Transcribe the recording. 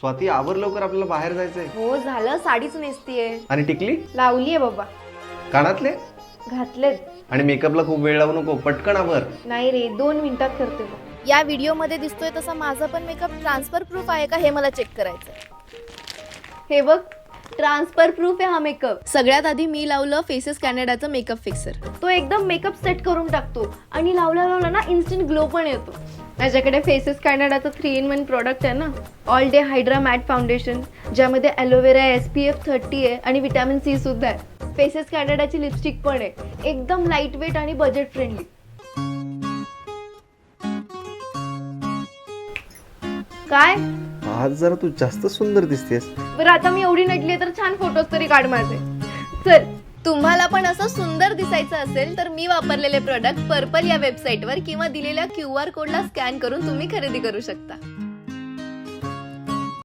स्वाती आवर लवकर, आपल्याला बाहेर जायचंय. हो झालं, साडीच नेसतीये. आणि टिकली लावलीये बाबा. कानातले घातलेत. आणि मेकअपला खूप वेळ लावू नको, पटकन आवर. नाही रे, 2 मिनिटात करते बघ. या व्हिडिओमध्ये दिसतोय तसा माझा पण मेकअप ट्रान्सफर प्रूफ आहे का हे मला चेक करायचं. हे बघ, ट्रान्सफर प्रूफ आहे हा मेकअप. सगळ्यात आधी मी लावलं फेसेस कॅनडाचं मेकअप फिक्सर. तो एकदम मेकअप सेट करून टाकतो आणि लावला ना इन्स्टंट ग्लो पण येतो. माझ्याकडे फेसेस कॅनडाचं 3-in-1 प्रॉडक्ट आहे ना, all day hydra matte foundation, ज्यामध्ये ॲलोवेरा SPF 30 आहे आणि विटॅमिन C सुद्धा आहे. फेसेस कॅनडाची लिपस्टिक पण आहे, एकदम लाईट वेट आणि बजेट फ्रेंडली. काय आज जरा तू जास्त सुंदर दिसतेस. बरं, आता मी एवढी नटली तर छान फोटोज तरी काढ माझे. चल. तुम्हाला पण असं सुंदर दिसायचं असेल तर मी वापरलेले प्रोडक्ट पर्पल या वेबसाईटवर किंवा दिलेल्या QR कोडला स्कॅन करून तुम्ही खरेदी करू शकता.